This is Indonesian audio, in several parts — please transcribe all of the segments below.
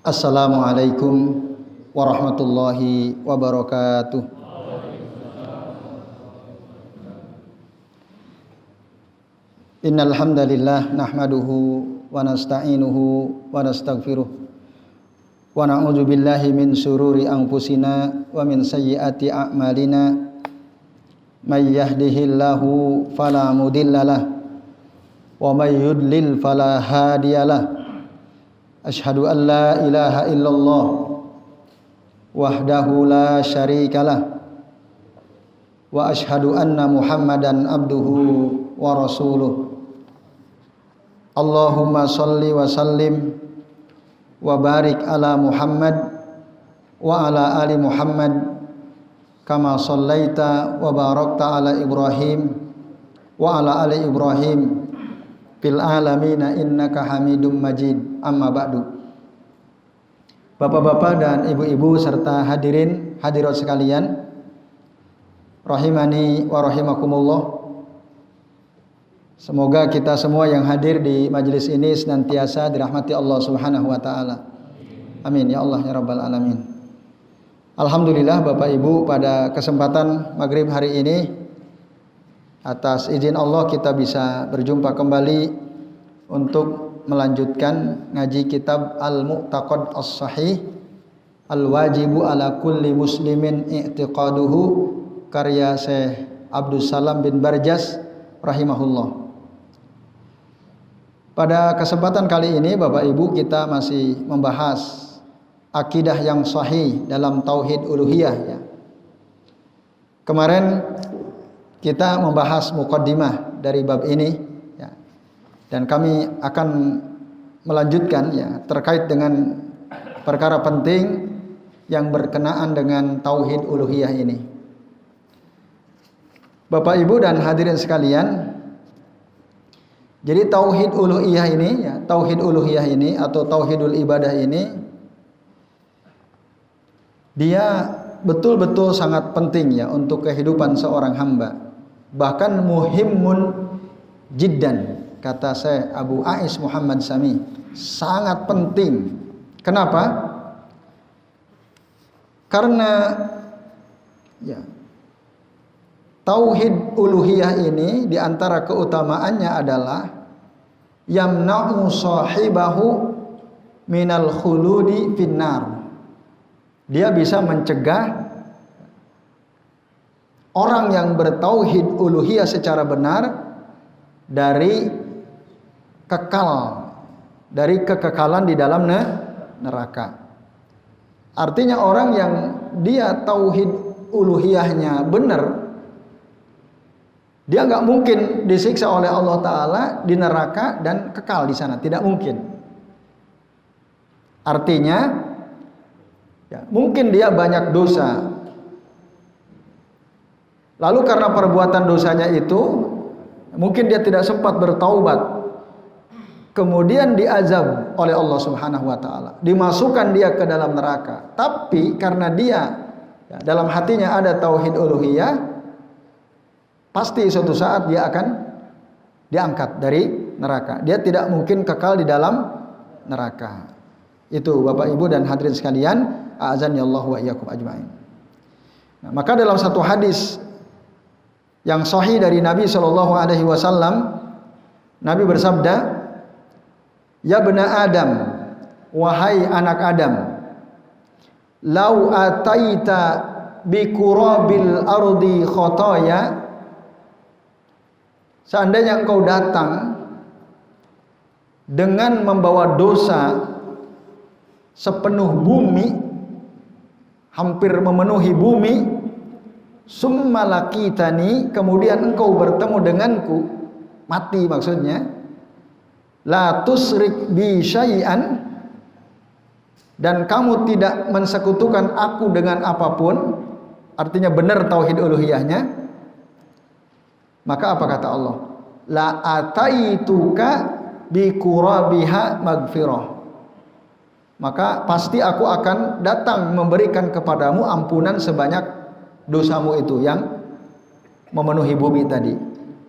Assalamualaikum warahmatullahi wabarakatuh. Innal hamdalillah nahmaduhu wa nasta'inuhu wa nastaghfiruh wa na'udzu billahi min syururi anfusina wa min sayyiati a'malina. May yahdihillahu fala mudhillalah wa may yudlil fala hadiyalah. Asyhadu an la ilaha illallah wahdahu la syarikalah wa asyhadu anna Muhammadan abduhu wa rasuluh. Allahumma shalli wa sallim wa barik ala Muhammad wa ala ali Muhammad kama shallaita wa barakta ala Ibrahim wa ala ali Ibrahim fil alamina innaka Hamidum Majid. Amma ba'du. Bapak-bapak dan ibu-ibu serta hadirat sekalian, rahimani wa rahimakumullah. Semoga kita semua yang hadir di majelis ini senantiasa dirahmati Allah Subhanahu wa taala. Amin ya Allah ya rabbal alamin. Alhamdulillah Bapak Ibu, pada kesempatan maghrib hari ini atas izin Allah kita bisa berjumpa kembali untuk melanjutkan ngaji kitab Al-Mu'taqad As-Sahih Al-Wajibu ala kulli muslimin i'tiqaduhu karya Syekh Abdul Salam bin Barjas rahimahullah. Pada kesempatan kali ini Bapak Ibu kita masih membahas akidah yang sahih dalam tauhid uluhiyah ya. Kemarin kita membahas muqaddimah dari bab ini ya. Dan kami akan melanjutkan ya terkait dengan perkara penting yang berkenaan dengan tauhid uluhiyah ini. Bapak Ibu dan hadirin sekalian, jadi tauhid uluhiyah ini ya, tauhid uluhiyah ini atau tauhidul ibadah ini dia betul-betul sangat penting ya untuk kehidupan seorang hamba. Bahkan muhimmun jiddan, kata saya Abu Ais Muhammad Sami, sangat penting. Kenapa? Karena ya tauhid uluhiyah ini diantara keutamaannya adalah yamna'u sahibahu minal khuludi finnar. Dia bisa mencegah orang yang bertauhid uluhiyah secara benar dari kekekalan di dalam neraka. Artinya orang yang dia tauhid uluhiyahnya benar, dia nggak mungkin disiksa oleh Allah Ta'ala di neraka dan kekal di sana. Tidak mungkin. Artinya, ya, mungkin dia banyak dosa. Lalu karena perbuatan dosanya itu, mungkin dia tidak sempat bertaubat. Kemudian diazab oleh Allah Subhanahu wa Ta'ala. Dimasukkan dia ke dalam neraka. Tapi karena dia ya, dalam hatinya ada tauhid uluhiyah, pasti suatu saat dia akan diangkat dari neraka. Dia tidak mungkin kekal di dalam neraka. Itu Bapak Ibu dan hadirin sekalian, a'azani Allah wa iyyakum ajmain. Nah, maka dalam satu hadis yang sahih dari Nabi sallallahu alaihi wasallam, Nabi bersabda, "Ya bena Adam, wahai anak Adam, lau ataita bi qurabil ardi khotoya." Seandainya engkau datang dengan membawa dosa sepenuh bumi, hampir memenuhi bumi, summa laqitani, kemudian engkau bertemu denganku, mati maksudnya, la tusrik bi syai'an, dan kamu tidak mensekutukan aku dengan apapun, artinya benar tauhid uluhiyahnya, maka apa kata Allah? La ataituka bi qurabiha magfirah. Maka pasti aku akan datang memberikan kepadamu ampunan sebanyak dosamu itu yang memenuhi bumi tadi.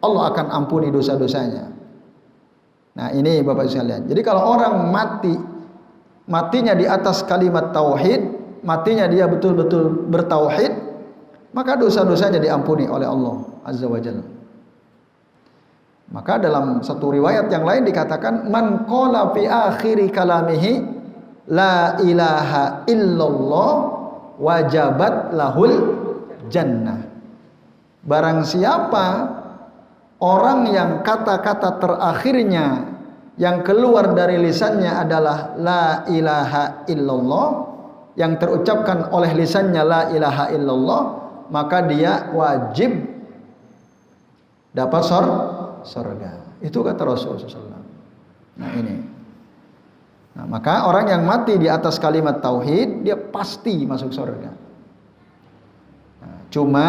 Allah akan ampuni dosa-dosanya. Nah ini Bapak sekalian. Jadi kalau orang mati matinya di atas kalimat tauhid, matinya dia betul-betul bertauhid, maka dosa-dosanya diampuni oleh Allah Azza wa Jalla. Maka dalam satu riwayat yang lain dikatakan, man qala fi akhiri kalamihi la ilaha illallah wajabat lahul jannah. Barang siapa orang yang kata-kata terakhirnya yang keluar dari lisannya adalah la ilaha illallah, yang terucapkan oleh lisannya la ilaha illallah, maka dia wajib dapat surga. Itu kata Rasulullah SAW. Nah ini. Nah, maka orang yang mati di atas kalimat tauhid, dia pasti masuk surga. Nah, cuma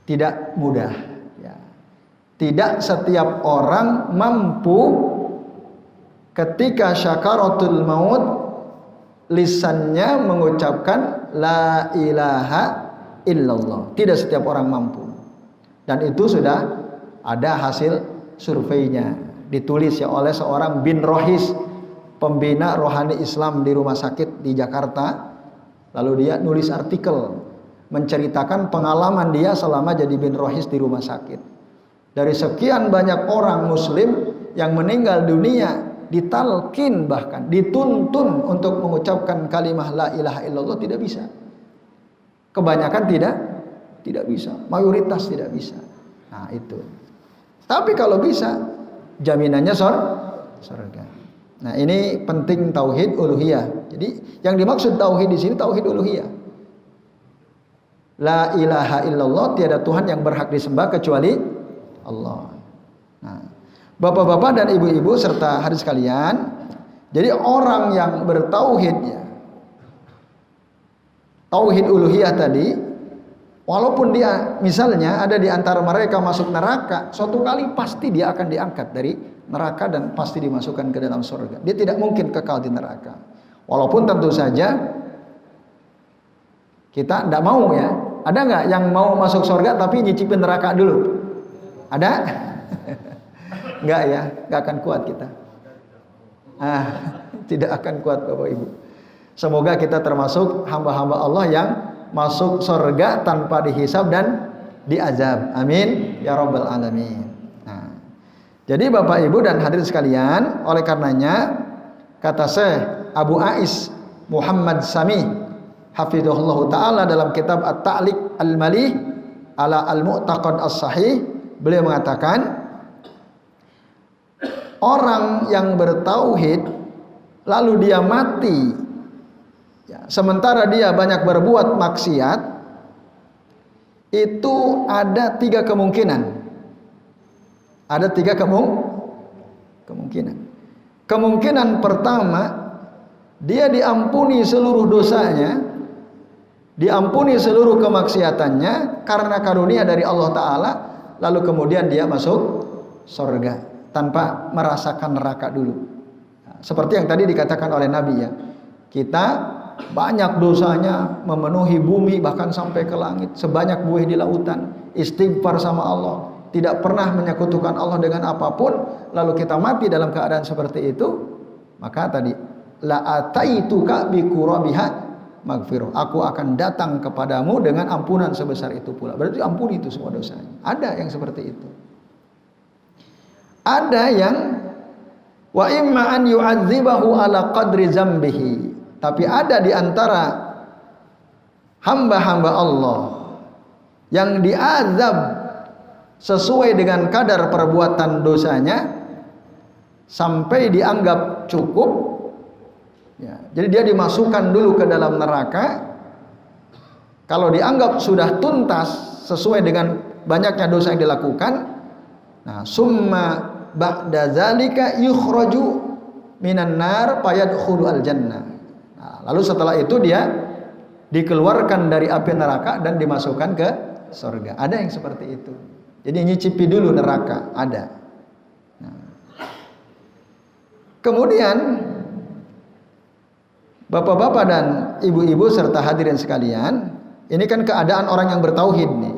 tidak mudah. Ya. Tidak setiap orang mampu ketika syakaratul maut lisannya mengucapkan la ilaha illallah. Tidak setiap orang mampu. Dan itu sudah ada hasil surveinya, ditulis ya oleh seorang bin Rohis, pembina rohani Islam di rumah sakit di Jakarta. Lalu dia nulis artikel menceritakan pengalaman dia selama jadi bin Rohis di rumah sakit. Dari sekian banyak orang muslim yang meninggal dunia, ditalkin bahkan dituntun untuk mengucapkan kalimah la ilaha illallah, tidak bisa. Kebanyakan tidak bisa, mayoritas tidak bisa. Nah itu. Tapi kalau bisa, jaminannya surga. Nah ini penting tauhid uluhiyah. Jadi yang dimaksud tauhid di sini tauhid uluhiyah. La ilaha illallah, tiada Tuhan yang berhak disembah kecuali Allah. Nah, bapak-bapak dan ibu-ibu serta hadirin sekalian, jadi orang yang bertauhid ya, tauhid uluhiyah tadi, walaupun dia misalnya ada di antara mereka masuk neraka, suatu kali pasti dia akan diangkat dari neraka dan pasti dimasukkan ke dalam surga. Dia tidak mungkin kekal di neraka. Walaupun tentu saja kita tidak mau ya. Ada nggak yang mau masuk surga tapi nyicipin neraka dulu? Ada? Enggak ya, nggak akan kuat kita. Tidak akan kuat Bapak Ibu. Semoga kita termasuk hamba-hamba Allah yang masuk surga tanpa dihisab dan diazab. Amin ya rabbal alamin. Nah, jadi Bapak Ibu dan hadirin sekalian, oleh karenanya kata Syekh Abu Ais Muhammad Sami hafizahullah ta'ala dalam kitab At-Ta'liq Al-Malih ala Al-Mu'taqad As-Sahih, beliau mengatakan orang yang bertauhid lalu dia mati ya, sementara dia banyak berbuat maksiat, itu ada 3 kemungkinan. Ada 3 kemungkinan. Kemungkinan pertama, dia diampuni seluruh dosanya, diampuni seluruh kemaksiatannya karena karunia dari Allah Ta'ala, lalu kemudian dia masuk surga tanpa merasakan neraka dulu. Seperti yang tadi dikatakan oleh Nabi ya, kita banyak dosanya memenuhi bumi bahkan sampai ke langit, sebanyak buih di lautan, istighfar sama Allah, tidak pernah menyekutukan Allah dengan apapun, lalu kita mati dalam keadaan seperti itu, maka tadi la ataituka bi qurabiha maghfirah, aku akan datang kepadamu dengan ampunan sebesar itu pula. Berarti ampuni itu semua dosanya. Ada yang seperti itu. Ada yang wa imma an yu'adzibahu ala qadri zambihi. Tapi ada di antara hamba-hamba Allah yang diazab sesuai dengan kadar perbuatan dosanya sampai dianggap cukup. Ya, jadi dia dimasukkan dulu ke dalam neraka. Kalau dianggap sudah tuntas sesuai dengan banyaknya dosa yang dilakukan, nah summa ba'da zalika yukhraju minan nar fayadkhulu al jannah. Nah, lalu setelah itu dia dikeluarkan dari api neraka dan dimasukkan ke surga. Ada yang seperti itu. Jadi nyicipi dulu neraka, ada. Nah. Kemudian bapak-bapak dan ibu-ibu serta hadirin sekalian, ini kan keadaan orang yang bertauhid nih,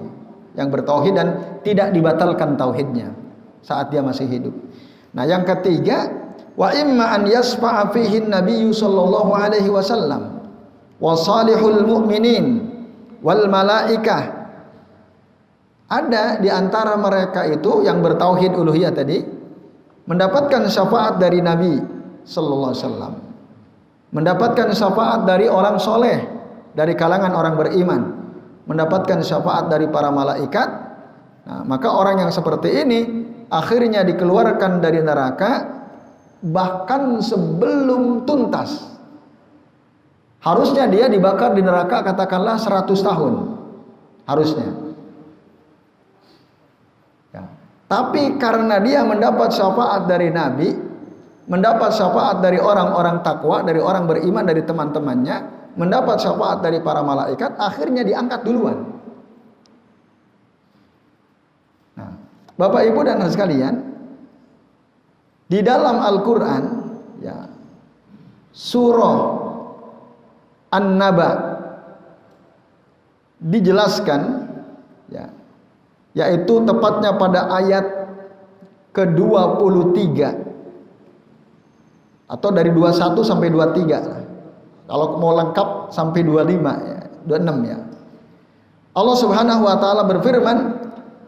yang bertauhid dan tidak dibatalkan tauhidnya saat dia masih hidup. Nah, yang ketiga, wa imma an yasfa'a fihi an-nabiy sallallahu alaihi wasallam wa salihul mu'minin wal malaikah. Ada di antara mereka itu yang bertauhid uluhiyah tadi mendapatkan syafaat dari Nabi sallallahu alaihi wasallam, mendapatkan syafaat dari orang soleh dari kalangan orang beriman, mendapatkan syafaat dari para malaikat. Nah, maka orang yang seperti ini akhirnya dikeluarkan dari neraka bahkan sebelum tuntas. Harusnya dia dibakar di neraka katakanlah 100 tahun. Harusnya. Ya. Tapi karena dia mendapat syafaat dari Nabi, mendapat syafaat dari orang-orang takwa, dari orang beriman, dari teman-temannya, mendapat syafaat dari para malaikat, akhirnya diangkat duluan. Nah, Bapak Ibu dan saudara sekalian, di dalam Al-Quran, ya, surah An-Naba dijelaskan, ya, yaitu tepatnya pada ayat ke-23 atau dari 21 sampai 23. Kalau mau lengkap sampai 25 ya, 26 ya. Allah Subhanahu wa taala berfirman,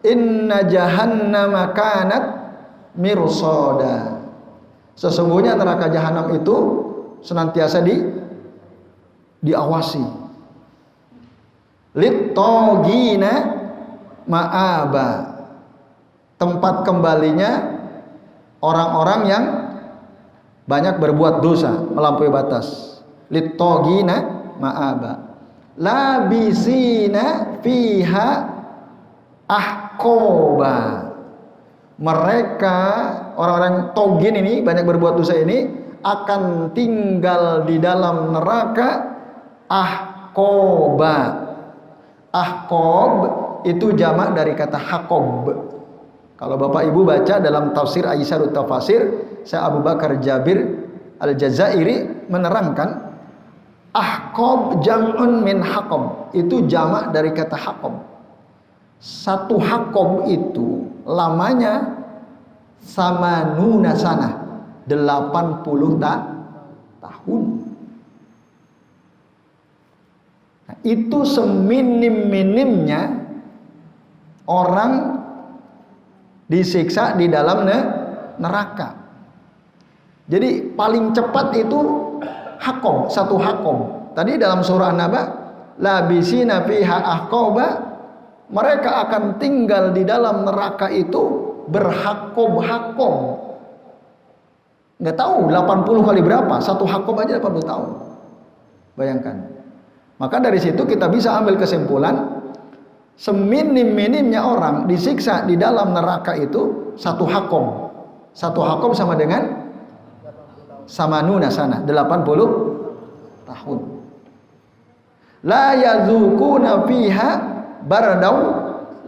"Inna jahannama kanat mirsada." Sesungguhnya neraka jahanam itu senantiasa diawasi. Lit-tagina ma'aba. Tempat kembalinya orang-orang yang banyak berbuat dosa, melampaui batas. Lit-tagina ma'aba. Labisina fiha ahqaba. Mereka orang-orang togin ini, banyak berbuat dosa ini, akan tinggal di dalam neraka ahqaba. Ahqab itu jamak dari kata haqab. Kalau Bapak Ibu baca dalam tafsir Aisyarut Tafasir, Syekh Abu Bakar Jabir Al-Jazairi menerangkan ahqab jam'un min haqab, itu jamak dari kata haqab. Satu haqab itu lamanya samanuna sana, 80 tahun. Nah, itu seminim-minimnya orang disiksa di dalam neraka. Jadi paling cepat itu hakom, satu hakom. Tadi dalam surah An-Naba, labisina fiha ahqaba, mereka akan tinggal di dalam neraka itu berhakom-hakom. Nggak tahu 80 kali berapa, satu hakom aja 80 tahun. Bayangkan. Maka dari situ kita bisa ambil kesimpulan, seminim-minimnya orang disiksa di dalam neraka itu satu hakom. Satu hakom sama dengan samanuna sana, 80 tahun. La yazukuna fiha bardau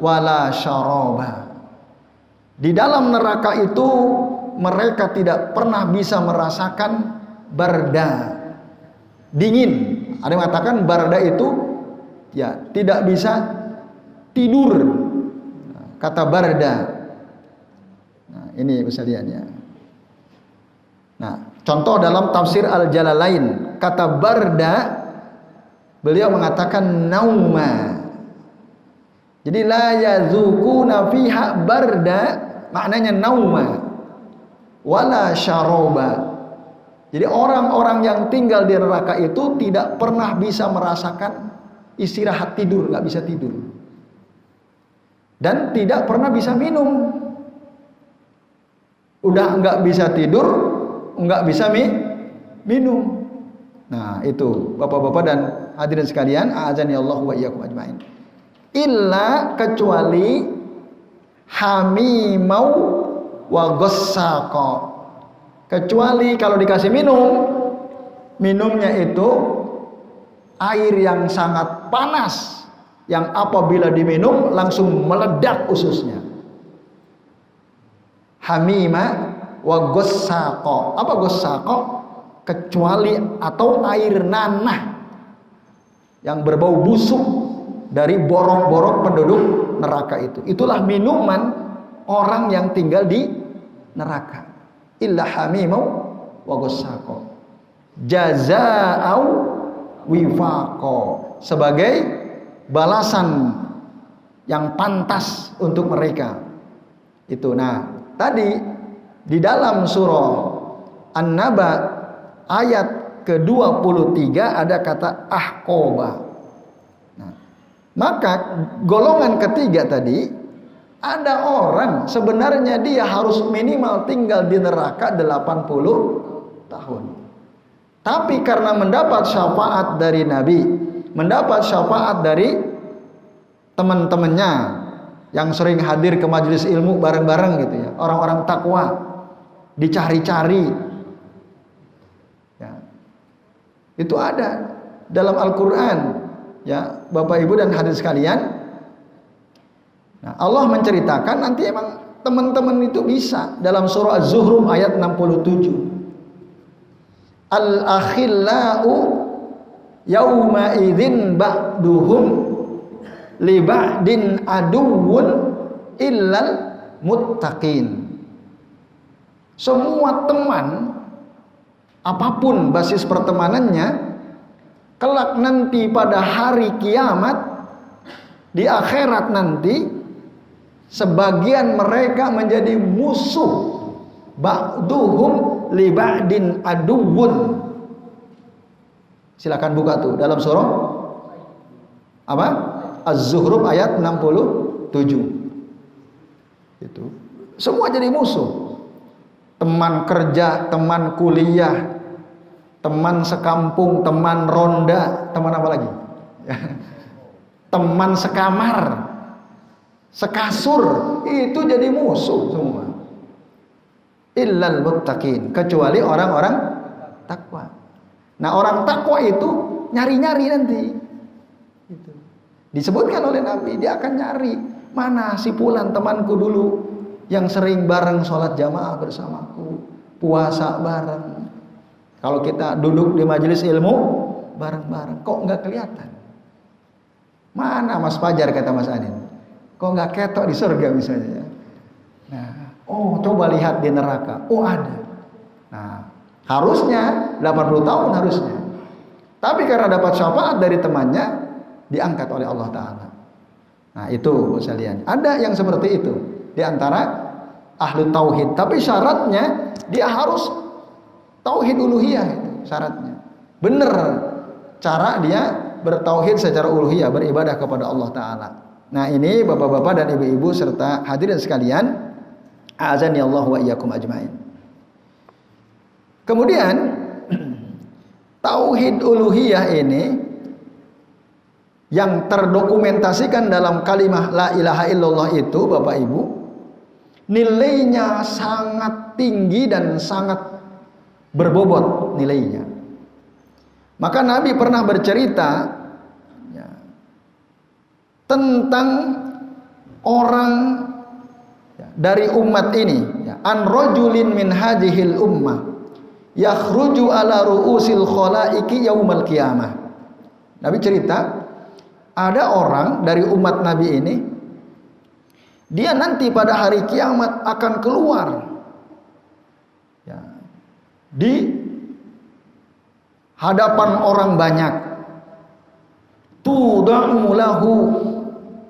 wala syaraba. Di dalam neraka itu mereka tidak pernah bisa merasakan barda, dingin. Ada yang mengatakan barda itu ya tidak bisa tidur. Kata barda. Nah, ini bisa lihat ya. Nah, contoh dalam tafsir Al-Jalalain, kata barda beliau mengatakan nauma. Jadi la yazukuna fiha barda maknanya nauma wala syaroba. Jadi orang-orang yang tinggal di neraka itu tidak pernah bisa merasakan istirahat tidur, nggak bisa tidur. Dan tidak pernah bisa minum. Udah nggak bisa tidur, nggak bisa minum. Nah, itu Bapak-bapak dan hadirin sekalian, a'adzani Allah wa iyyakum ajmain. Illa kecuali hamimau wa ghassaqo. Kecuali kalau dikasih minum, minumnya itu air yang sangat panas, yang apabila diminum langsung meledak ususnya. Hamima wa ghassaqo. Apa ghassaqo? Kecuali atau air nanah yang berbau busuk dari borok-borok penduduk neraka itu. Itulah minuman orang yang tinggal di neraka. illa hamimau wa ghassaqo jazaa'u wifaqo, sebagai balasan yang pantas untuk mereka. Itu. Nah, tadi di dalam surah An-Naba ayat ke-23 ada kata ahqaba. Nah, maka golongan ketiga tadi, ada orang sebenarnya dia harus minimal tinggal di neraka 80 tahun. Tapi karena mendapat syafaat dari Nabi, mendapat syafaat dari teman-temannya yang sering hadir ke majelis ilmu bareng-bareng gitu ya, orang-orang takwa, dicari-cari ya. Itu ada dalam Al-Quran ya, Bapak Ibu dan hadirin sekalian. Nah, Allah menceritakan nanti emang teman-teman itu bisa dalam surah Az-Zuhruf ayat 67. Al-akhillau yauma idzin ba'duhum li ba'din aduwwun illal muttaqin. Semua teman, apapun basis pertemanannya, kelak nanti pada hari kiamat, di akhirat nanti, sebagian mereka menjadi musuh. Ba'duhum li ba'din aduwwun. Silakan buka tuh dalam surah apa? Az-Zuhruf ayat 67. Itu. Semua jadi musuh. Teman kerja, teman kuliah, teman sekampung, teman ronda, teman apa lagi? Teman sekamar, sekasur, itu jadi musuh semua. Illal muttaqin, kecuali orang-orang takwa. Nah, orang takwa itu nyari-nyari nanti. Gitu. Disebutkan oleh Nabi, dia akan nyari, mana si fulan temanku dulu yang sering bareng sholat jamaah bersamaku, puasa bareng. Kalau kita duduk di majelis ilmu bareng-bareng, kok nggak kelihatan? Mana Mas Fajar, kata Mas Anin? Kok nggak ketok di surga misalnya? Nah, oh coba lihat di neraka, oh ada. Nah, harusnya 80 tahun harusnya. Tapi karena dapat syafaat dari temannya, diangkat oleh Allah Ta'ala. Nah itu sekalian, ada yang seperti itu di antara ahlu tauhid. Tapi syaratnya dia harus tauhid uluhiyah, itu syaratnya. Benar cara dia bertauhid secara uluhiyah, beribadah kepada Allah Ta'ala. Nah ini bapak-bapak dan ibu-ibu serta hadirin sekalian, azani Allah wa iyyakum ajmain. Kemudian tauhid uluhiyah ini yang terdokumentasikan dalam kalimah la ilaha illallah itu, Bapak Ibu, nilainya sangat tinggi dan sangat berbobot nilainya. Maka Nabi pernah bercerita ya, tentang orang ya, dari umat ini ya, an rajulin min hadhil ummah yakhruju ala ru'usil khalaiki yaumal qiyamah. Nabi cerita, ada orang dari umat Nabi ini, dia nanti pada hari kiamat akan keluar ya, di hadapan orang banyak. Tuda'u lahu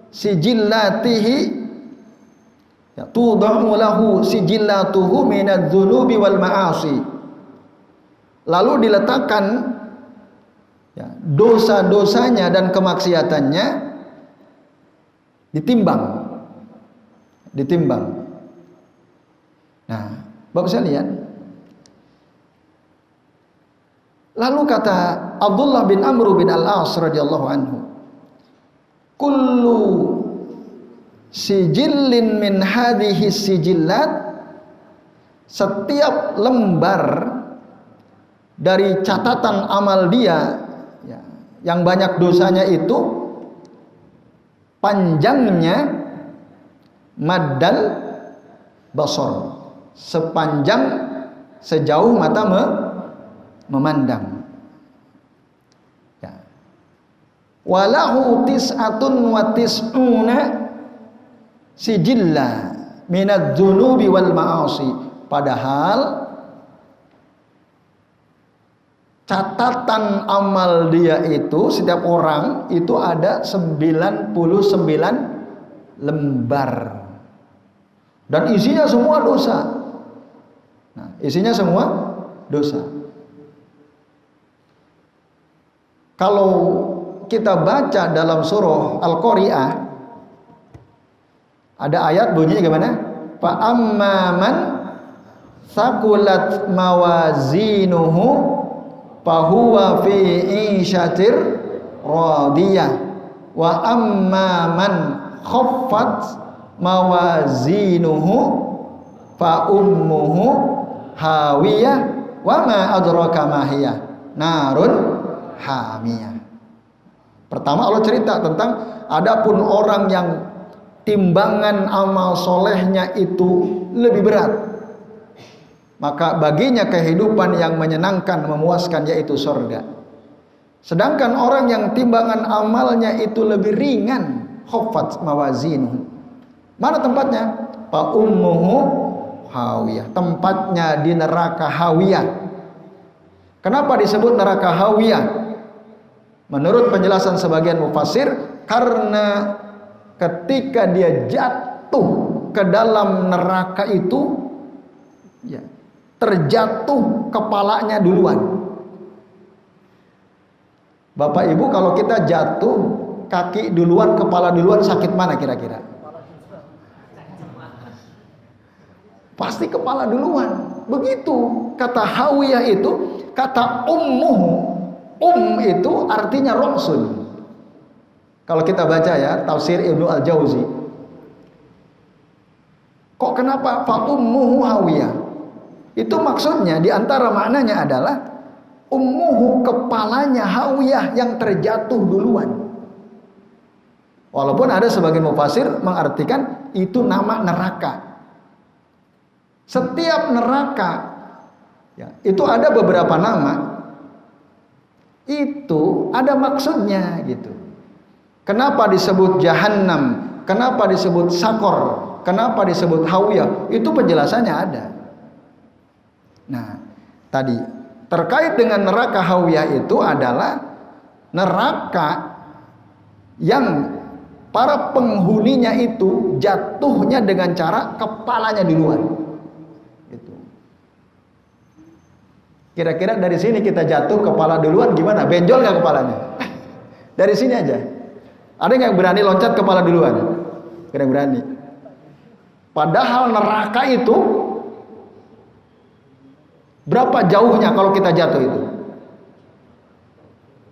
sijillatihi ya, tuda'u lahu sijillatuhu minadz-dzunubi wal ma'asi. Lalu diletakkan ya, dosa-dosanya dan kemaksiatannya ditimbang. Nah, Bapak sekalian, lalu kata Abdullah bin Amr bin Al-As radhiyallahu anhu, kullu sijillin min hadhihi sijillat, setiap lembar dari catatan amal dia ya, yang banyak dosanya itu, panjangnya maddal basar, sepanjang sejauh mata memandang ya. Walahu tis'atun wa tis'una sijilla minadz-dzunubi wal ma'asi Padahal catatan amal dia itu, setiap orang itu ada 99 lembar. Dan isinya semua dosa. Nah, isinya semua dosa. Kalau kita baca dalam surah Al-Qari'ah, ada ayat bunyinya gimana? Fa amman thaqulat mawazinuhu fahuwa fi 'ishatir radiyah wa amman khaffat mawazinuhu fa ummuhu hawiyah wa ma adraka ma hiya narun hamiyah. Pertama Allah cerita tentang adapun orang yang timbangan amal solehnya itu lebih berat, maka baginya kehidupan yang menyenangkan, memuaskan, yaitu surga. Sedangkan orang yang timbangan amalnya itu lebih ringan, khaffat mawazinuhu, mana tempatnya? Fa ummuhu hawiyah, tempatnya di neraka hawiyah. Kenapa disebut neraka hawiyah? Menurut penjelasan sebagian mufassir, karena ketika dia jatuh ke dalam neraka itu, ya, terjatuh kepalanya duluan. Bapak Ibu, kalau kita jatuh kaki duluan, kepala duluan, sakit mana kira-kira? Pasti kepala duluan. Begitu kata hawiyah itu, kata ummuhu, itu artinya ra'sun. Kalau kita baca ya tafsir Ibnu Al-Jauzi, kok kenapa fa ummuhu hawiyah? Itu maksudnya diantara maknanya adalah ummuhu, kepalanya hawiyah, yang terjatuh duluan. Walaupun ada sebagian mufassir mengartikan itu nama neraka. Setiap neraka ya, itu ada beberapa nama. Itu ada maksudnya gitu. Kenapa disebut Jahannam? Kenapa disebut Sakor? Kenapa disebut Hawiyah? Itu penjelasannya ada. Nah, tadi terkait dengan neraka Hawiyah itu adalah neraka yang para penghuninya itu jatuhnya dengan cara kepalanya duluan. Gitu. Kira-kira dari sini kita jatuh kepala duluan gimana? Benjol nggak kepalanya? Dari sini aja. Ada nggak yang berani loncat kepala duluan? Ada yang berani. Padahal neraka itu berapa jauhnya kalau kita jatuh itu?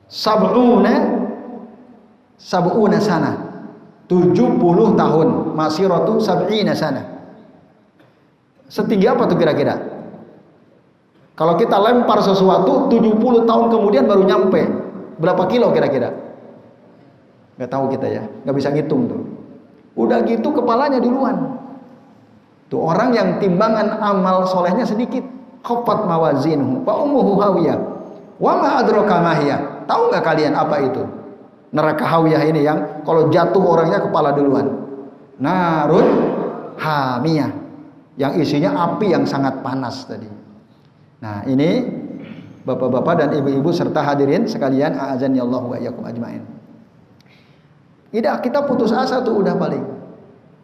Sab'una sana. 70 tahun. Masiratu sab'ina sana. Setinggi apa tuh kira-kira? Kalau kita lempar sesuatu 70 tahun kemudian baru nyampe. Berapa kilo kira-kira? Gak tahu kita ya, gak bisa ngitung tuh. Udah gitu kepalanya duluan. Tuh orang yang timbangan amal solehnya sedikit, khaffat mawazinuhu fa ummuhu hawiyah wa ma adraka ma hiya. Tahu nggak kalian apa itu? Neraka hawiyah ini yang kalau jatuh orangnya kepala duluan. Narun hamiyah, yang isinya api yang sangat panas tadi. Nah, ini Bapak-bapak dan ibu-ibu serta hadirin sekalian, a'azani Allah wa iyyakum ajmain. Tidak, kita putus asa tuh udah paling.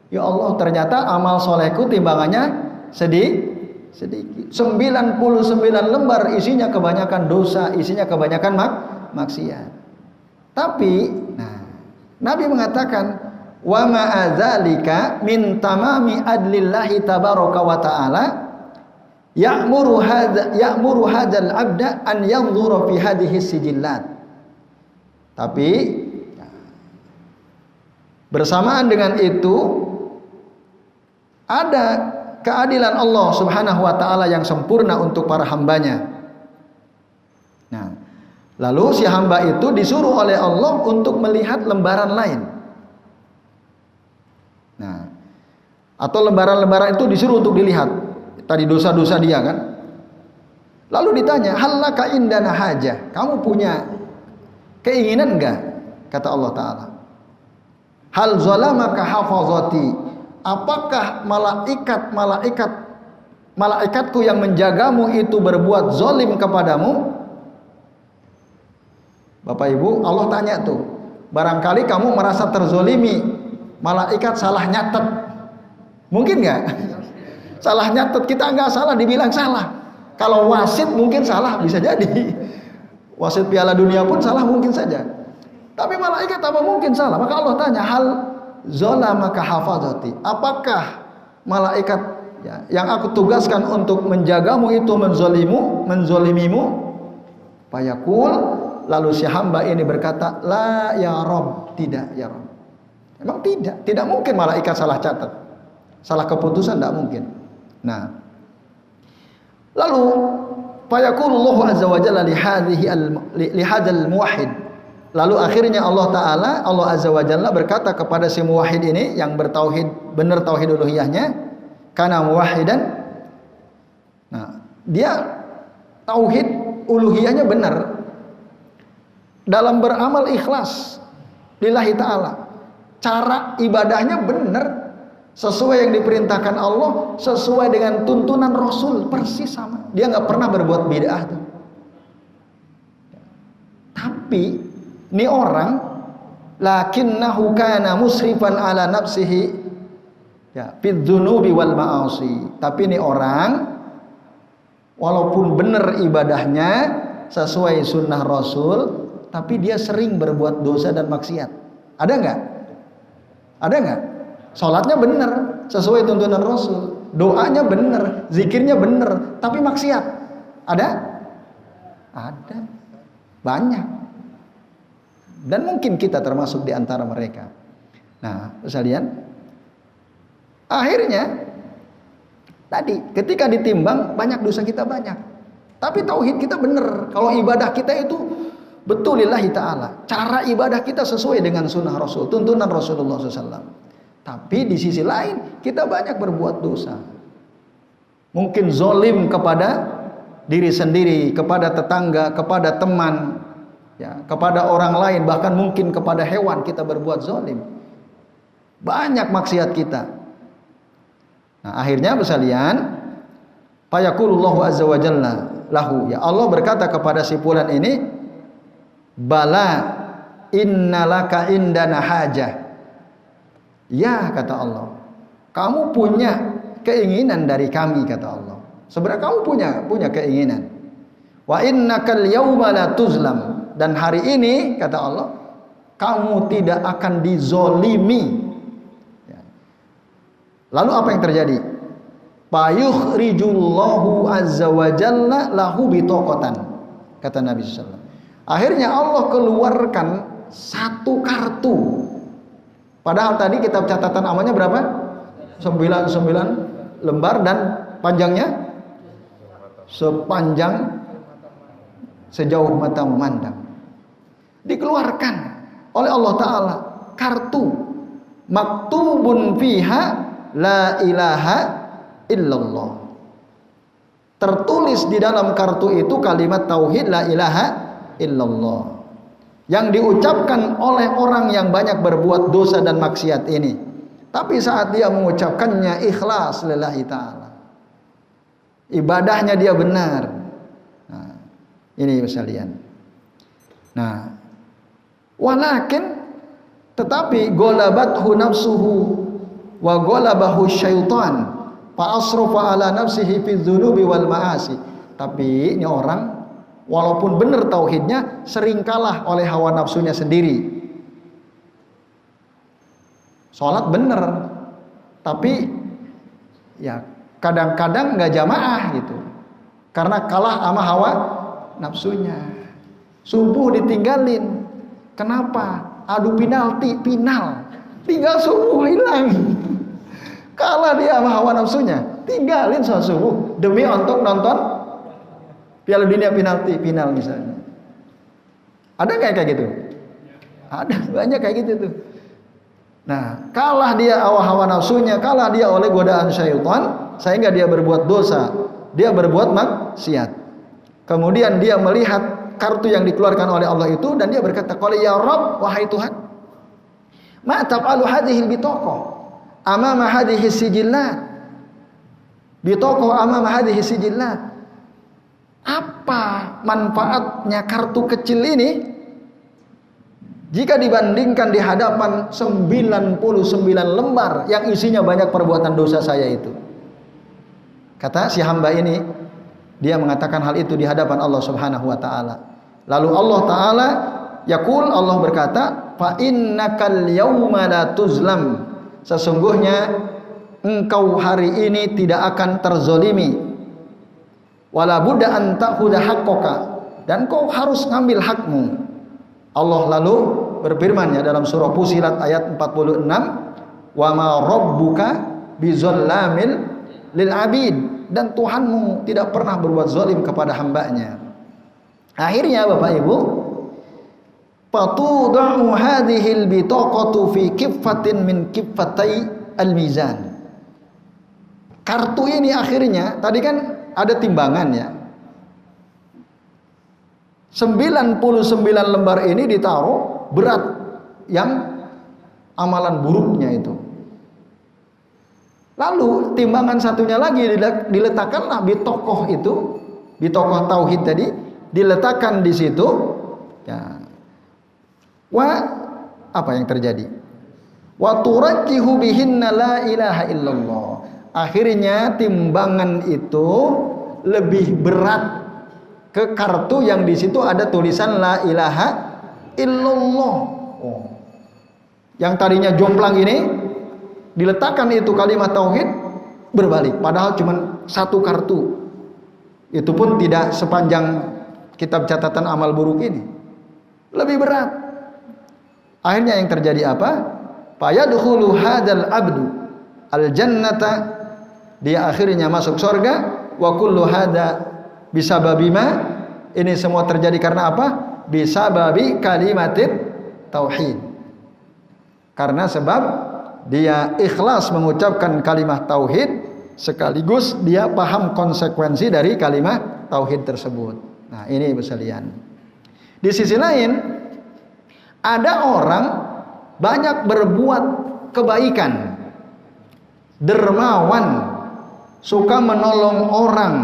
Ya Allah, ternyata amal solehku timbangannya sedikit. 99 lembar isinya kebanyakan dosa, isinya kebanyakan maksiat. Tapi, Nabi mengatakan, wa ma'adzalika min tamami adlillahi tabaraka wa ta'ala ya'muru hadzal 'abda an yanzura fi hadhihi sijillat. Tapi bersamaan dengan itu ada keadilan Allah Subhanahu wa taala yang sempurna untuk para hambanya. Nah, lalu si hamba itu disuruh oleh Allah untuk melihat lembaran lain. Nah, atau lembaran-lembaran itu disuruh untuk dilihat. Tadi dosa-dosa dia kan. Lalu ditanya, "Hallaka indana hajah?" Kamu punya keinginan enggak? Kata Allah Ta'ala. "Hal zalamaka hafazati?" Apakah malaikat-malaikat malaikatku yang menjagamu itu berbuat zolim kepadamu. Bapak Ibu, Allah tanya tuh, barangkali kamu merasa terzolimi, malaikat salah nyatet, mungkin nggak? Salah nyatet, kita nggak salah dibilang salah. Kalau wasit mungkin salah, bisa jadi. Wasit Piala Dunia pun salah mungkin saja. Tapi malaikat apa mungkin salah? Maka Allah tanya, hal zolamaka hafazati, apakah malaikat yang aku tugaskan untuk menjagamu itu menzolimimu? Fayaqul, lalu si hamba ini berkata, la ya Rabb, tidak ya Rabb. Emang tidak mungkin malaikat salah catat, salah keputusan, tidak mungkin. Nah, lalu fayaqulullahu azza wa jalla li hadzal muwahhid. Lalu akhirnya Allah azza wa jalla berkata kepada si muwahhid ini yang bertauhid, benar tauhid uluhiyahnya, kana muwahhidan. Nah, dia tauhid uluhiyahnya benar. Dalam beramal ikhlas lillahi ta'ala, cara ibadahnya benar, sesuai yang diperintahkan Allah, sesuai dengan tuntunan Rasul, persis sama. Dia nggak pernah berbuat bid'ah tuh. Tapi ini orang, lakinnahu kana musrifan ala nafsihi ya fidzunubi wal ma'asi. Tapi ini orang walaupun benar ibadahnya sesuai sunnah Rasul, tapi dia sering berbuat dosa dan maksiat. Ada nggak? Ada nggak? Sholatnya benar sesuai tuntunan Rasul, doanya benar, zikirnya benar, tapi maksiat. Ada? Ada. Banyak. Dan mungkin kita termasuk di antara mereka. Nah, sekalian, akhirnya tadi ketika ditimbang banyak dosa kita banyak, tapi tauhid kita benar. Kalau ibadah kita itu betul lillahi ta'ala, cara ibadah kita sesuai dengan sunnah Rasul, tuntunan Rasulullah SAW. Tapi di sisi lain kita banyak berbuat dosa. Mungkin zolim kepada diri sendiri, kepada tetangga, kepada teman, ya, kepada orang lain, bahkan mungkin kepada hewan kita berbuat zolim. Banyak maksiat kita. Nah, akhirnya sekalian, fayaqulullahu azza wa jalla lahu, ya Allah berkata kepada si fulan ini, bala innalaka indana hajah. Ya, kata Allah, kamu punya keinginan dari kami, kata Allah. Sebenarnya kamu punya keinginan. Wa innakal yauma la tuzlam, dan hari ini, kata Allah, kamu tidak akan dizolimi. Ya. Lalu apa yang terjadi? Fayukhrijullahu azza wa jalla lahu bitaqatan, kata Nabi sallallahu alaihi wasallam. Akhirnya Allah keluarkan satu kartu. Padahal tadi kitab catatan amalnya berapa? 99 lembar dan panjangnya sepanjang sejauh mata memandang. Dikeluarkan oleh Allah Ta'ala kartu maktubun fiha la ilaha illallah. Tertulis di dalam kartu itu kalimat tauhid la ilaha illallah, yang diucapkan oleh orang yang banyak berbuat dosa dan maksiat ini. Tapi saat dia mengucapkannya ikhlas lillahi ta'ala, ibadahnya dia benar. Nah, ini sekalian. Nah, walakin tetapi golabathu nafsuhu wa golabahu syaitan fa asrafa ala nafsihi fi dzunubi wal ma'asi. Tapi ini orang walaupun benar tauhidnya, sering kalah oleh hawa nafsunya sendiri. Sholat benar, tapi ya kadang-kadang nggak jamaah gitu, karena kalah sama hawa nafsunya. Subuh ditinggalin, kenapa? Adu penalti, tinggal subuh hilang. Kalah dia sama hawa nafsunya, tinggalin sholat subuh demi untuk nonton Piala Dunia final misalnya. Ada nggak kayak gitu? Ada, banyak kayak gitu tuh. Nah, kalah dia hawa nafsunya, kalah dia oleh godaan syaitan, sehingga dia berbuat dosa, dia berbuat maksiat. Kemudian dia melihat kartu yang dikeluarkan oleh Allah itu, dan dia berkata, qala ya Rabb, wahai Tuhan, ma taf'alu hadhil bitaqah amama hadhihi sijillat. bitaqah amam hadhihi sijillat. Apa manfaatnya kartu kecil ini jika dibandingkan di hadapan 99 lembar yang isinya banyak perbuatan dosa saya itu? Kata si hamba ini, dia mengatakan hal itu di hadapan Allah Subhanahu wa taala. Lalu Allah taala yaqul, Allah berkata, fa innakal yauma la tuzlam. Sesungguhnya engkau hari ini tidak akan terzolimi. Wala budda an ta'khudha haqqaka, dan kau harus ngambil hakmu. Allah lalu berfirman ya dalam surah Fusilat ayat 46, wa ma rabbuka bizallamil lil abid, dan Tuhanmu tidak pernah berbuat zalim kepada hambanya. Akhirnya Bapak Ibu, fatuda'u hadhil bitaqatu fi kiffatin min kiffatai al-mizan. Kartu ini akhirnya, tadi kan ada timbangan ya. 99 lembar ini ditaruh berat yang amalan buruknya itu. Lalu timbangan satunya lagi diletakkanlah bitaqah itu, bitaqah tauhid tadi diletakkan di situ. Ya. Apa yang terjadi? Wa turakkihu bihinna la ilaha illallah. Akhirnya timbangan itu lebih berat ke kartu yang di situ ada tulisan la ilaha illallah. Yang tadinya jomplang ini diletakkan itu kalimat tauhid, berbalik. Padahal cuma satu kartu. Itu pun tidak sepanjang kitab catatan amal buruk ini. Lebih berat. Akhirnya yang terjadi apa? Fayadkhulu hadzal abdu al jannata, dia akhirnya masuk surga. Wa kullu hadza bisababima, ini semua terjadi karena apa? Bisababi kalimatit tauhid, karena sebab dia ikhlas mengucapkan kalimat tauhid, sekaligus dia paham konsekuensi dari kalimat tauhid tersebut. Nah ini sekalian. Di sisi lain, ada orang banyak berbuat kebaikan, dermawan, suka menolong orang,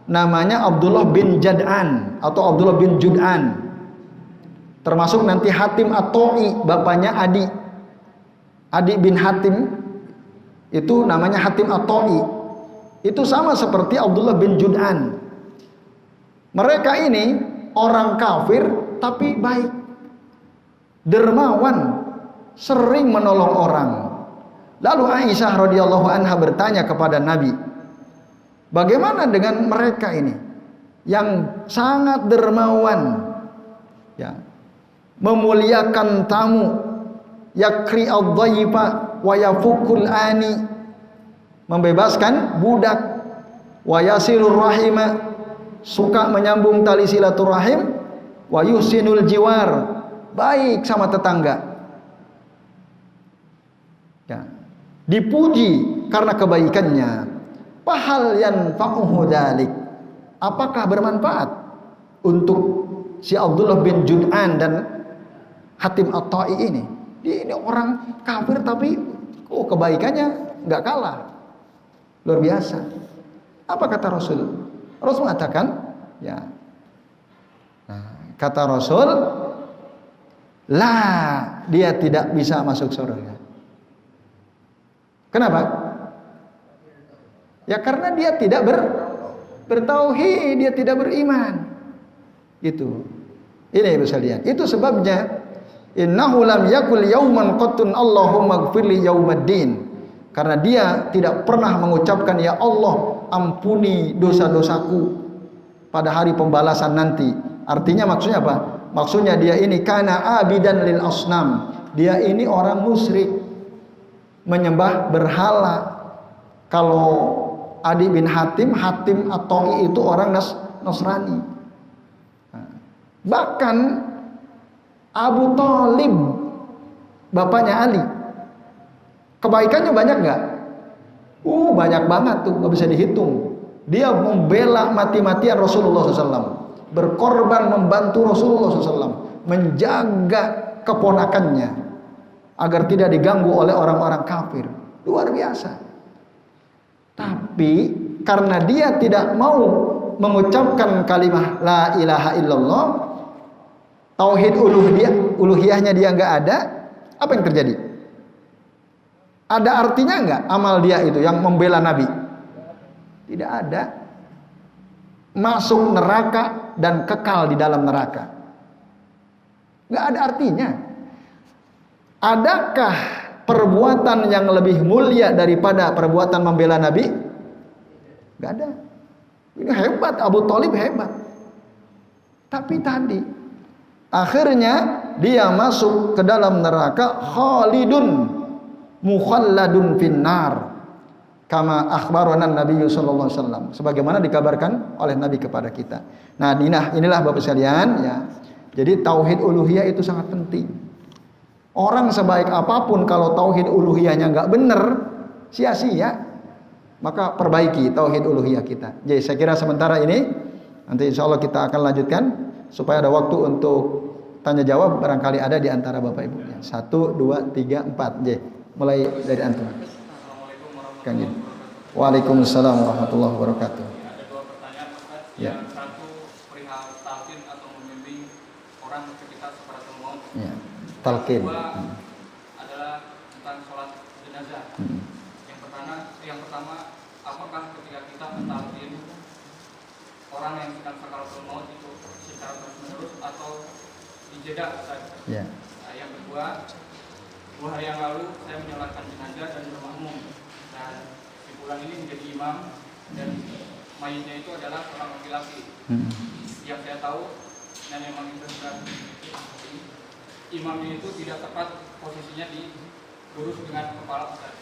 namanya Abdullah bin Jad'an atau Abdullah bin Jud'an. Termasuk nanti Hatim At-Ta'i, bapaknya Adi bin Hatim, itu namanya Hatim At-Ta'i. Itu sama seperti Abdullah bin Jud'an. Mereka ini orang kafir tapi baik, dermawan, sering menolong orang. Lalu Aisyah radhiyallahu anha bertanya kepada Nabi, bagaimana dengan mereka ini yang sangat dermawan, ya, memuliakan tamu, yakri ad-dhayfa wa yafukul ani, membebaskan budak, wa yasilur rahima, suka menyambung tali silaturahim, wa yusinul jiwar, baik sama tetangga. Ya, dipuji karena kebaikannya. Fahal yanfa'uhu dzalik, apakah bermanfaat untuk si Abdullah bin Jud'an dan Hatim At-Ta'i ini? Dia ini orang kafir tapi kebaikannya nggak kalah, luar biasa. Apa kata Rasul? Rasul mengatakan, ya, nah, kata Rasul, lah, dia tidak bisa masuk surga. Kenapa? Ya karena dia tidak bertauhid, dia tidak beriman. Itu. Ini bisa lihat. Itu sebabnya innahu lam yakul yauman qattun Allahumma ighfirli yaumaddin. Karena dia tidak pernah mengucapkan ya Allah ampuni dosa-dosaku pada hari pembalasan nanti. Artinya maksudnya apa? Maksudnya dia ini kana abidan lil asnam. Dia ini orang musyrik, menyembah berhala. Kalau Adi bin Hatim At-Ta'i itu orang Nasrani. Bahkan Abu Thalib, bapaknya Ali, kebaikannya banyak nggak? Banyak banget tuh, nggak bisa dihitung. Dia membela mati-matian Rasulullah SAW, berkorban membantu Rasulullah SAW, menjaga keponakannya agar tidak diganggu oleh orang-orang kafir. Luar biasa. Tapi karena dia tidak mau mengucapkan kalimat la ilaha illallah, tauhid uluhiyahnya dia nggak ada, apa yang terjadi? Ada artinya nggak amal dia itu yang membela Nabi? Tidak ada. Masuk neraka dan kekal di dalam neraka. Nggak ada artinya. Adakah perbuatan yang lebih mulia daripada perbuatan membela Nabi? Nggak ada. Ini hebat, Abu Thalib hebat. Tapi tadi akhirnya dia masuk ke dalam neraka, khalidun mukhalladun finnar, kama akhbarana Nabi sallallahu alaihi wasallam, sebagaimana dikabarkan oleh Nabi kepada kita. Nah, inilah Bapak sekalian ya. Jadi tauhid uluhiyah itu sangat penting. Orang sebaik apapun kalau tauhid uluhiyahnya nggak benar, sia-sia. Maka perbaiki tauhid uluhiyah kita. Jadi saya kira sementara ini, nanti insya Allah kita akan lanjutkan supaya ada waktu untuk tanya jawab, barangkali ada di antara Bapak Ibu. 1, 2, 3, 4. Jadi mulai dari antum. Kang Jin. Waalaikumsalam warahmatullahi wabarakatuh. Ada 2 pertanyaan Ustaz. Ya. Yang satu perihal talqin atau membimbing orang ketika sakaratul maut. Ya. Talqin. Yang kedua adalah tentang sholat jenazah. Yang pertama, apakah ketika kita mentalqin orang yang sedang sakaratul maut itu secara terus-menerus atau dijeda Ustaz? Ya. Nah, yang kedua, 2 hari yang lalu saya menyolatkan jenazah dan bermakmum. Dan si fulan ini menjadi imam dan mayitnya itu adalah seorang laki-laki. Yang saya tahu dan memang itu sudah imamnya itu tidak tepat posisinya di lurus dengan kepala Ustaz.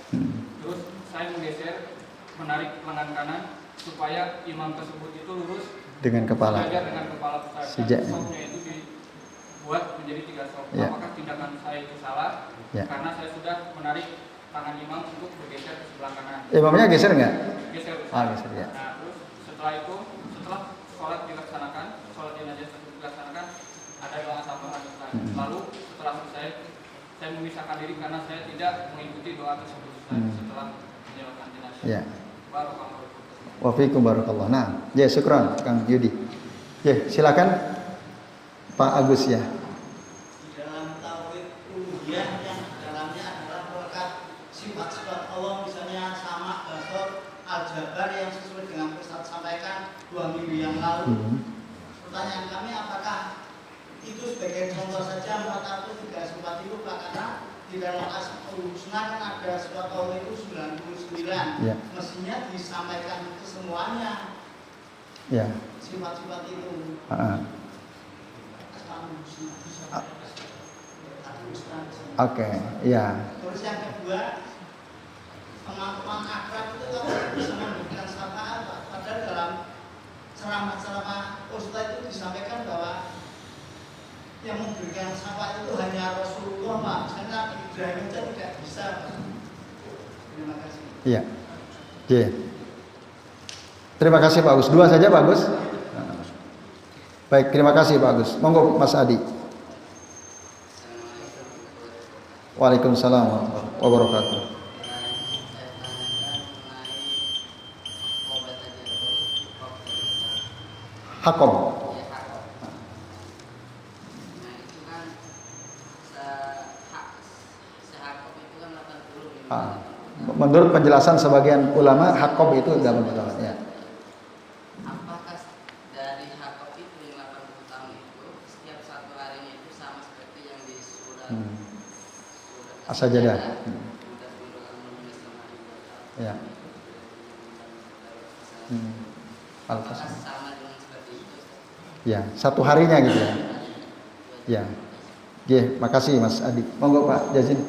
Terus saya menggeser, menarik lengan kanan supaya imam tersebut itu lurus Dengan kepala. dengan kepala Ustaz. Dan sofnya itu dibuat menjadi 3 sof. Ya. Apakah tindakan saya itu salah? Ya. Karena saya sudah menarik tangan imam untuk bergeser ke sebelah kanan. Imamnya geser nggak? Geser Ustaz. Ah, geser ya. Nah, terus setelah itu, setelah sholat dilaksanakan, sholat jenazah tersebut dilaksanakan, ada doa tambahan Ustaz. Lalu setelah selesai, saya memisahkan diri karena saya tidak mengikuti doa tersebut Ustaz. Setelah menjalankan jenazah. Ya. Barakallahu. Wa fiikum barakallah. Nah, ya syukran Kang Yudi. Ya, silakan Pak Agus ya. Di dalam tauhid uluhiyah yang dalamnya adalah melekat sifat-sifat Allah, misalnya sama, basor, al-jabar yang sesuai dengan Ustaz sampaikan 2 minggu yang lalu. Pertanyaan kami, apakah itu sebagai contoh saja 4 atau 3 sifat itu Pak? Karena di dalam Asmaul Husna kan ada sifat Allah itu 99. Ya. Mestinya disampaikan ke semuanya Ya. sifat-sifat itu. Oke, ya. Terus yang kedua, pengakuan akrab itu kan bisa memberikan syafaat, Pak. Padahal dalam ceramah-ceramah Ustaz itu disampaikan bahwa yang memberikan syafaat itu hanya Rasulullah, Pak. Misalnya Ibrahim itu tidak bisa, Pak. Terima kasih. Iya. Oke. Terima kasih Pak Agus. 2 saja Pak Agus. Baik, terima kasih Pak Agus. Monggo Mas Adi. Waalaikumsalam warahmatullahi wabarakatuh. Hakom. Menurut penjelasan sebagian ulama, hakom itu dalam betul ya. Apakah dari hakom itu yang 80 tahun itu setiap 1 harinya itu sama seperti yang di surat As-Sajdah. Ya. Apakah sama dengan seperti itu? Ya, 1 harinya gitu ya. Ya. Oke, makasih Mas Adi. Monggo Pak Jazin.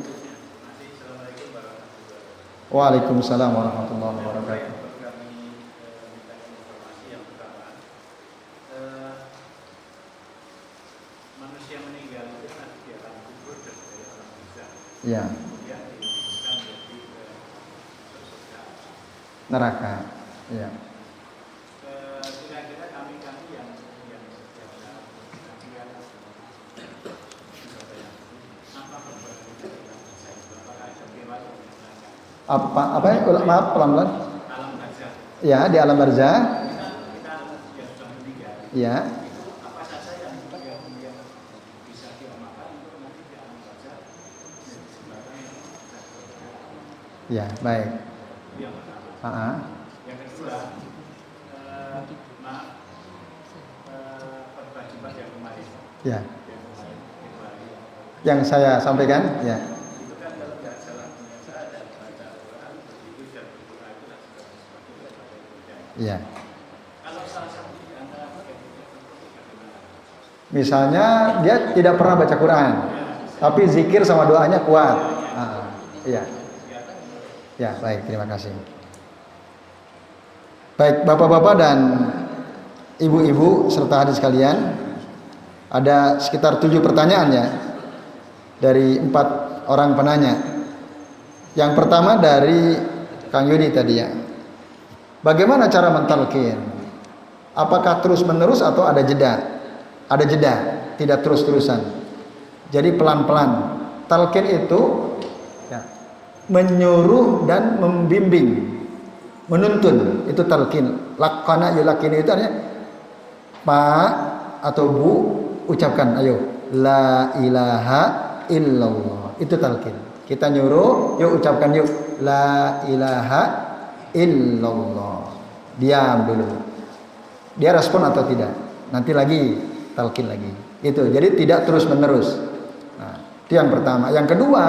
Waalaikumsalam warahmatullahi wabarakatuh. Manusia meninggal itu nanti di alam kubur dan dari alam barzakh. Ya. Kemudian dihembuskan menjadi surga. Neraka. Ya. Kira-kira kami yang apa perbuatan kita apakah ada dewa yang menyatakan Apa ya? Maaf pelan-pelan. alam Ya, di alam barzah. Kita yang sudah meninggal. Ya. Apa saja yang bisa diamalkan untuk nanti di alam barzah sembarang Ya, baik. yang pertama. Yang kedua, maaf, perwajiban yang kemarin. Ya. Yang kemarin. Yang saya sampaikan, ya. Itu kan kalau nggak salah punya dan baca Al-Quran, berzikir dan berdoa itu kan sudah sesuatu yang ada. Ya. Kalau salah satu di antara bagian itu bagaimana? Misalnya dia tidak pernah baca Quran, tapi zikir sama doanya kuat. Iya. Ya, baik, terima kasih. Baik, bapak-bapak dan ibu-ibu serta hadirin sekalian, ada sekitar 7 pertanyaan ya dari 4 orang penanya. Yang pertama dari Kang Yudi tadi ya. Bagaimana cara mentalqin? Apakah terus-menerus atau ada jeda? Ada jeda, tidak terus-terusan. Jadi pelan-pelan. Talqin itu ya, menyuruh dan membimbing, menuntun, itu talqin. Lakana yulakini itu artinya Pak atau Bu ucapkan, ayo la ilaha illallah, itu talqin. Kita nyuruh, yuk ucapkan yuk la ilaha illallah. Diam dulu, dia respon atau tidak, nanti lagi talqin lagi. Itu jadi tidak terus menerus. Nah, itu yang pertama. Yang kedua,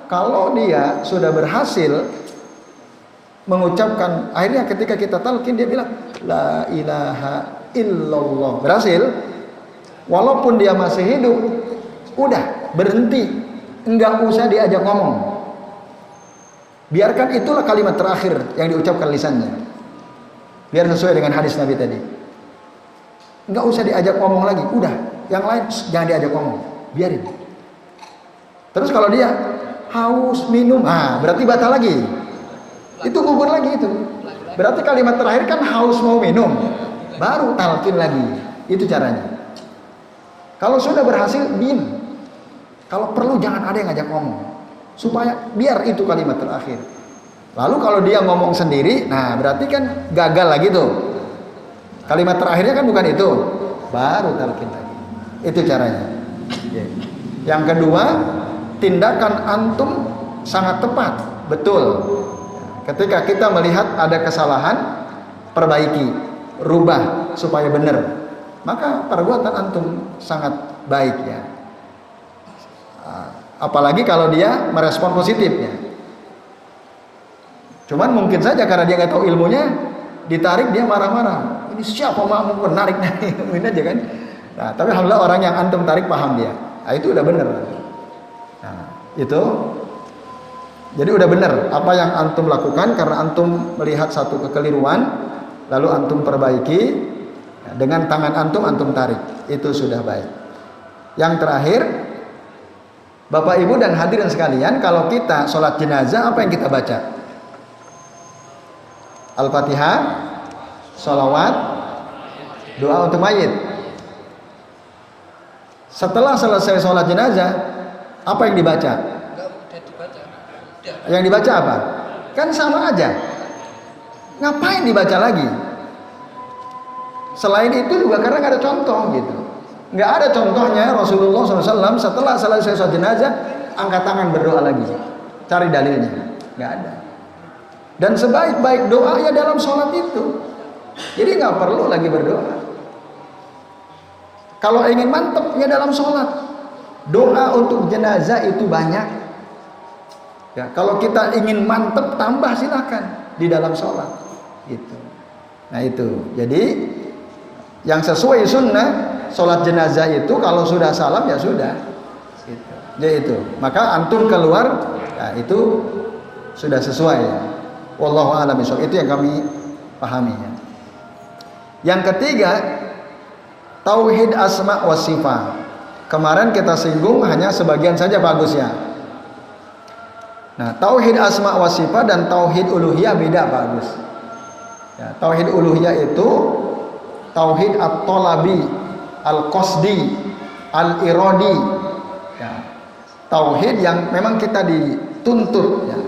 kalau dia sudah berhasil mengucapkan, akhirnya ketika kita talqin dia bilang la ilaha illallah, berhasil, walaupun dia masih hidup, udah berhenti, enggak usah diajak ngomong, biarkan itulah kalimat terakhir yang diucapkan lisannya, biar sesuai dengan hadis Nabi tadi. Enggak usah diajak ngomong lagi, udah, yang lain jangan diajak ngomong, biarin. Terus kalau dia haus minum, berarti batal lagi, itu gugur lagi itu. Berarti kalimat terakhir kan haus mau minum, baru talqin lagi. Itu caranya. Kalau sudah berhasil, diam. Kalau perlu jangan ada yang ngajak ngomong, supaya biar itu kalimat terakhir. Lalu kalau dia ngomong sendiri, nah berarti kan gagal lagi tuh. Kalimat terakhirnya kan bukan itu, baru talqin lagi. Itu caranya. Yang kedua, tindakan antum sangat tepat, betul. Ketika kita melihat ada kesalahan, perbaiki, rubah supaya benar. Maka perbuatan antum sangat baik ya. Apalagi kalau dia merespon positifnya. Cuman mungkin saja karena dia nggak tahu ilmunya, ditarik dia marah-marah. Ini siapa mau menarik nih, ini aja kan. Nah, tapi alhamdulillah orang yang antum tarik paham dia. Nah, itu udah benar. Nah, itu. Jadi udah benar apa yang antum lakukan karena antum melihat satu kekeliruan, lalu antum perbaiki dengan tangan antum tarik. Itu sudah baik. Yang terakhir, Bapak Ibu dan hadirin sekalian, kalau kita sholat jenazah apa yang kita baca? Al-Fatihah, sholawat, doa untuk mayit. Setelah selesai sholat jenazah, apa yang dibaca? Yang dibaca apa? Kan sama aja. Ngapain dibaca lagi? Selain itu juga karena nggak ada contoh gitu. Nggak ada contohnya Rasulullah SAW setelah selesai sholat jenazah angkat tangan berdoa lagi. Cari dalilnya. Nggak ada. Dan sebaik-baik doa ya dalam sholat itu. Jadi nggak perlu lagi berdoa. Kalau ingin mantep ya dalam sholat. Doa untuk jenazah itu banyak. Ya, kalau kita ingin mantep tambah silakan di dalam sholat. Gitu. Nah itu. Jadi yang sesuai sunnah sholat jenazah itu kalau sudah salam ya sudah. Gitu. Jadi itu. Maka antum keluar, ya itu sudah sesuai. Ya. Wallahu a'lam bishawab. Itu yang kami pahami. Ya. Yang ketiga, tauhid asma wa sifat. Kemarin kita singgung hanya sebagian saja bagus ya. Nah, tauhid asma wa sifat dan tauhid uluhiyah beda Pak Agus. Ya, tauhid uluhiyah itu tauhid at-talabi, al-qasdi, al-iradi. Ya. Tauhid yang memang kita dituntut ya.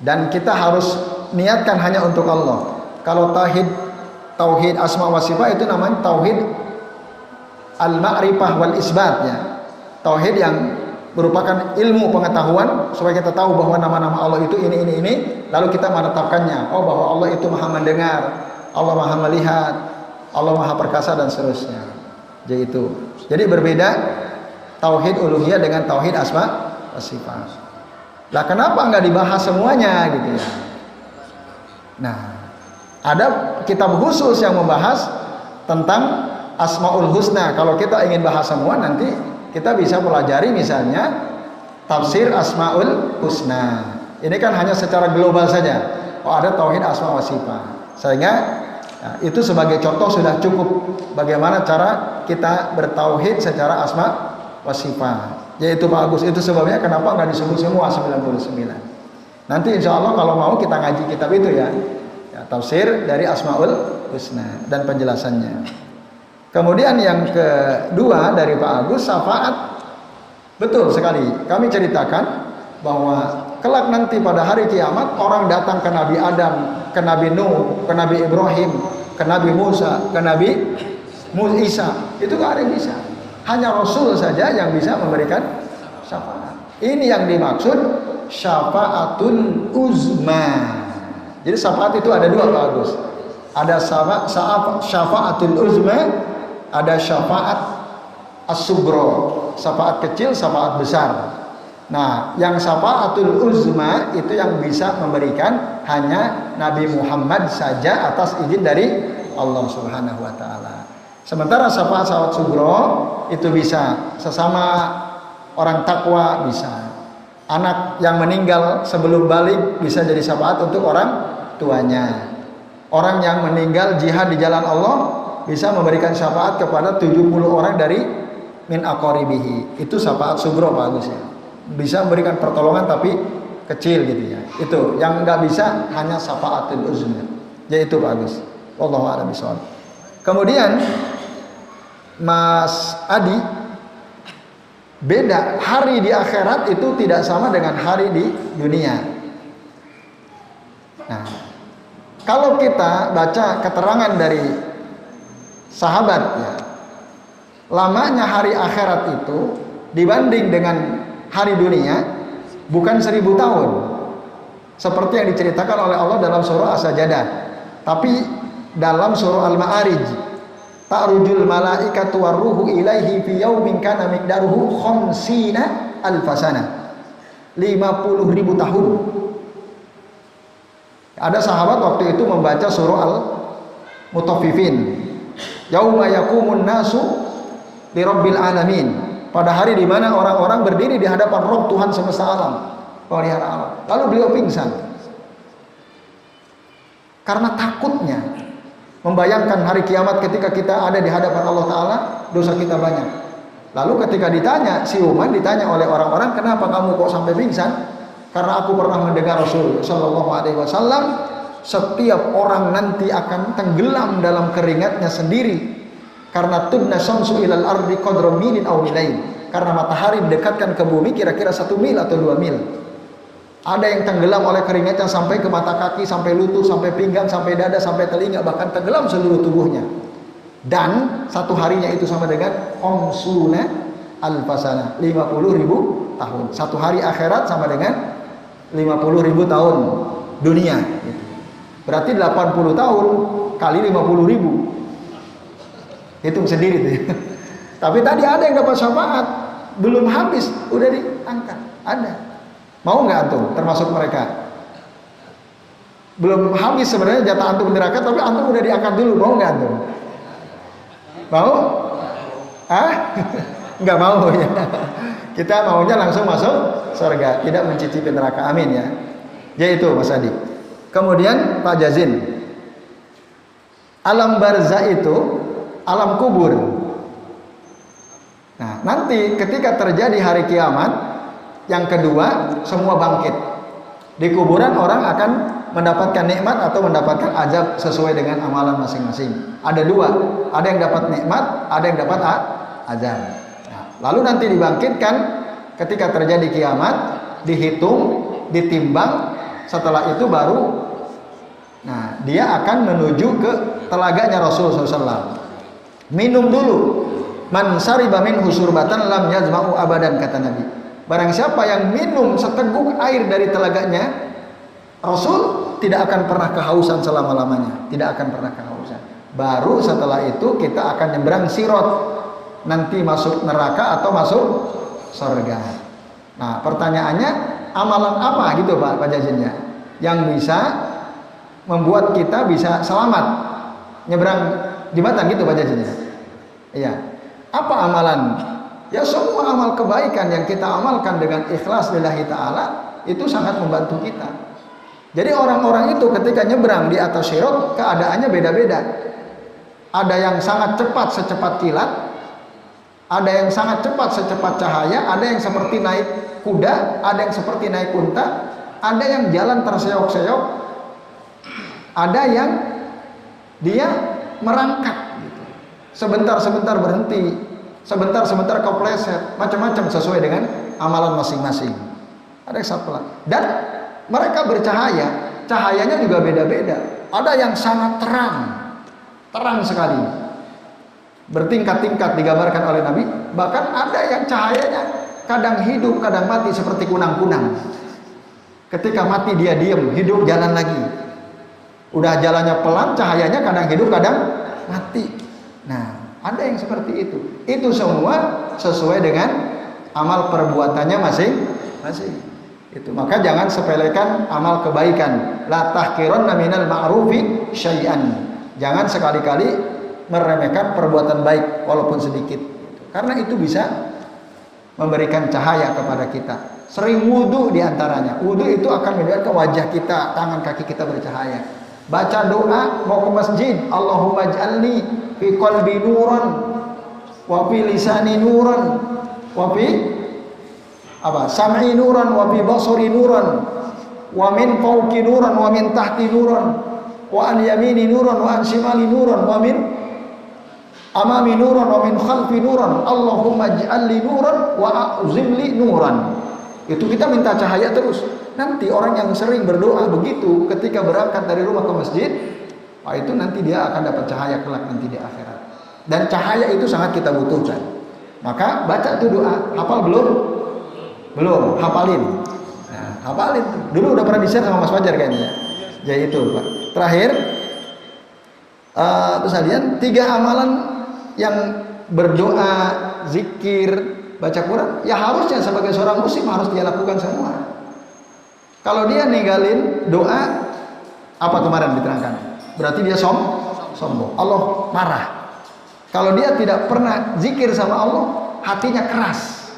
Dan kita harus niatkan hanya untuk Allah. Kalau tauhid asma wa sifat itu namanya tauhid al-ma'rifah wal isbat ya. Tauhid yang merupakan ilmu pengetahuan supaya kita tahu bahwa nama-nama Allah itu ini, lalu kita menetapkannya. Oh, bahwa Allah itu Maha mendengar, Allah Maha melihat, Allah Maha perkasa dan seterusnya. Jadi berbeda tauhid uluhiyah dengan tauhid asma wa sifat. Lah kenapa nggak dibahas semuanya gitu ya? Nah, ada kitab khusus yang membahas tentang Asmaul Husna. Kalau kita ingin bahas semua, nanti kita bisa pelajari misalnya tafsir Asmaul Husna. Ini kan hanya secara global saja. Oh, ada tauhid asma wa sifat. Sehingga nah, itu sebagai contoh sudah cukup bagaimana cara kita bertauhid secara asma wa sifat. Yaitu Pak Agus, itu sebabnya kenapa nggak disebut semua 99. Nanti insya Allah kalau mau kita ngaji kitab itu ya, tafsir dari Asmaul Husna dan penjelasannya. Kemudian yang kedua dari Pak Agus, syafaat. Betul sekali, kami ceritakan bahwa kelak nanti pada hari kiamat orang datang ke Nabi Adam, ke Nabi Nuh, ke Nabi Ibrahim, ke Nabi Musa, ke Nabi Isa. Itu gak ada yang bisa. Hanya Rasul saja yang bisa memberikan syafaat. Ini yang dimaksud syafaatul uzma. Jadi syafaat itu ada dua Pak Agus. Ada syafaatul uzma, ada syafaat as-sugro, syafaat kecil, syafaat besar. Nah, yang syafaatul uzma itu yang bisa memberikan hanya Nabi Muhammad saja atas izin dari Allah Subhanahu wa taala. Sementara syafaat sugro itu bisa sesama orang takwa, bisa anak yang meninggal sebelum balik bisa jadi syafaat untuk orang tuanya. Orang yang meninggal jihad di jalan Allah bisa memberikan syafaat kepada 70 orang dari min aqaribihi. Itu syafaat sugro Pak Agus ya. Bisa memberikan pertolongan tapi kecil gitu ya. Itu yang nggak bisa hanya syafaatul uzma. Yaitu Pak Agus. Wallahu a'lam bishawab. Kemudian Mas Adi, beda hari di akhirat itu tidak sama dengan hari di dunia. Nah, kalau kita baca keterangan dari sahabat ya, lamanya hari akhirat itu dibanding dengan hari dunia bukan 1000 tahun seperti yang diceritakan oleh Allah dalam surah As-Sajdah, tapi dalam surah Al-Ma'arij, ta'rujul malaikatu warruhu ilaihi fi yaumin kana miqdaruhu khamsina alfasana, 50.000 tahun. Ada sahabat waktu itu membaca surah Al-Mutaffifin, yauma yaqumun nasu li rabbil alamin, pada hari di mana orang-orang berdiri di hadapan Rabb Tuhan semesta alam, pelihara alam. Lalu beliau pingsan karena takutnya membayangkan hari kiamat ketika kita ada di hadapan Allah Ta'ala, dosa kita banyak. Lalu ketika ditanya, si Uman ditanya oleh orang-orang, kenapa kamu kok sampai pingsan? Karena aku pernah mendengar Rasul Sallallahu Alaihi Wasallam, setiap orang nanti akan tenggelam dalam keringatnya sendiri. Karena tudna syamsu ilal ardi qadra milin aw milain. Karena matahari mendekatkan ke bumi kira-kira 1 mil atau 2 mil. Ada yang tenggelam oleh keringatnya sampai ke mata kaki, sampai lutut, sampai pinggang, sampai dada, sampai telinga, bahkan tenggelam seluruh tubuhnya. Dan satu harinya itu sama dengan khamsuna alfasana, 50.000 tahun. Satu hari akhirat sama dengan 50.000 tahun dunia. Berarti 80 tahun kali 50.000. Hitung sendiri tuh. Tapi tadi ada yang dapat syafaat, belum habis, udah diangkat. Ada. Mau nggak antum termasuk mereka? Belum habis sebenarnya jatah antum neraka, tapi antum udah diangkat dulu. Mau nggak antum? Mau? Nggak mau ya. Kita maunya langsung masuk surga, tidak mencicipi neraka. Amin ya. Yaitu Mas Adi. Kemudian Pak Jazin, alam barzah itu alam kubur. Nah, nanti ketika terjadi hari kiamat, yang kedua semua bangkit. Di kuburan orang akan mendapatkan nikmat atau mendapatkan azab sesuai dengan amalan masing-masing. Ada dua, ada yang dapat nikmat, ada yang dapat azab. Nah, lalu nanti dibangkitkan ketika terjadi kiamat, dihitung, ditimbang, setelah itu baru Nah, dia akan menuju ke telaganya Rasulullah SAW. Minum dulu. Man sariba minhu surbatan lam yazma'u abadan, kata Nabi. Barang siapa yang minum seteguk air dari telaganya Rasul, tidak akan pernah kehausan selama-lamanya. Tidak akan pernah kehausan. Baru setelah itu kita akan nyebrang Sirat. Nanti masuk neraka atau masuk surga. Nah, pertanyaannya, amalan apa gitu Pak Jajinnya yang bisa membuat kita bisa selamat nyebrang jembatan gitu Pak Jajinnya? Iya. Apa amalan? Ya semua amal kebaikan yang kita amalkan dengan ikhlas lillahi ta'ala itu sangat membantu kita. Jadi orang-orang itu ketika nyebrang di atas Sirat keadaannya beda-beda. Ada yang sangat cepat secepat kilat, ada yang sangat cepat secepat cahaya, ada yang seperti naik kuda, ada yang seperti naik unta, ada yang jalan terseok-seok, ada yang dia merangkak gitu. Sebentar-sebentar berhenti, sebentar-sebentar kepleset, macam-macam sesuai dengan amalan masing-masing. Ada yang sangat pelan. Dan mereka bercahaya, cahayanya juga beda-beda. Ada yang sangat terang, terang sekali, bertingkat-tingkat digambarkan oleh Nabi. Bahkan ada yang cahayanya kadang hidup, kadang mati seperti kunang-kunang. Ketika mati dia diam, hidup jalan lagi. Udah jalannya pelan, cahayanya kadang hidup, kadang mati. Nah, ada yang seperti itu. Itu semua sesuai dengan amal perbuatannya masing-masing. Itu. Maka jangan sepelekan amal kebaikan. La tahqiranna minal ma'rufi syai'an. Jangan sekali-kali meremehkan perbuatan baik walaupun sedikit. Karena itu bisa memberikan cahaya kepada kita. Sering wudu diantaranya. Wudu itu akan membuat wajah kita, tangan kaki kita bercahaya. Baca doa mau ke masjid, Allahumma ij'alni fi qalbi nuran wa fi lisani nuran wa fi sam'i nuran wa fi basari nuran wa min fawqi nuran wa min tahti nuran wa an yamini nuran wa an shimali nuran wa min amami nuran wa min khalfi nuran Allahumma ij'alni nuran wa a'zimli nuran. Itu kita minta cahaya terus. Nanti orang yang sering berdoa begitu ketika berangkat dari rumah ke masjid, itu nanti dia akan dapat cahaya kelak nanti di akhirat. Dan cahaya itu sangat kita butuhkan. Maka baca tuh doa. Hafal belum? Belum, hafalin. Nah, hafalin. Dulu udah pernah di-share sama Mas Fajar kayaknya. Jadi itu, Pak. Terakhir, terus kalian 3 amalan yang berdoa, zikir, baca Quran, ya harusnya sebagai seorang muslim harus dia lakukan semua. Kalau dia ninggalin doa, apa kemarin diterangkan? Berarti dia sombong. Allah marah. Kalau dia tidak pernah zikir sama Allah, hatinya keras.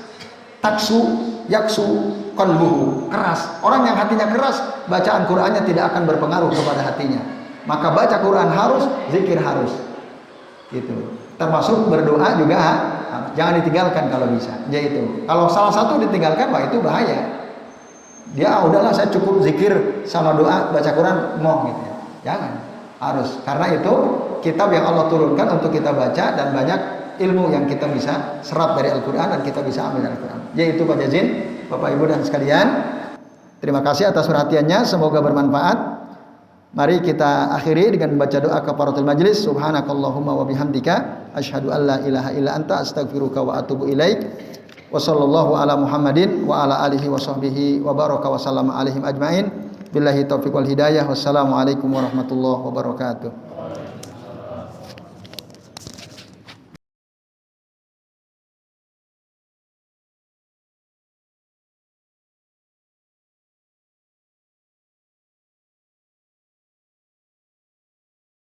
Taksu, yaksu, qalbuhu, keras. Orang yang hatinya keras, bacaan Qur'annya tidak akan berpengaruh kepada hatinya. Maka baca Quran harus, zikir harus. Gitu. Termasuk berdoa juga jangan ditinggalkan kalau bisa. Yaitu, kalau salah satu ditinggalkan, wah itu bahaya. Dia udahlah saya cukup zikir sama doa, baca Quran mau gitu ya. Jangan, harus. Karena itu kitab yang Allah turunkan untuk kita baca dan banyak ilmu yang kita bisa serap dari Al-Qur'an dan kita bisa ambil dari Al-Qur'an. Yaitu Pak Jazin, Bapak Ibu dan sekalian, terima kasih atas perhatiannya, semoga bermanfaat. Mari kita akhiri dengan membaca doa kafaratul majlis. Subhanakallahumma wa bihamdika asyhadu an la ilaha illa anta astaghfiruka wa atubu ilaik. Wa sallallahu ala Muhammadin wa ala alihi wa sahbihi wa baraka wa sallama alaihim ajmain. Billahi taufiq wal hidayah. Wassalamualaikum warahmatullahi wabarakatuh.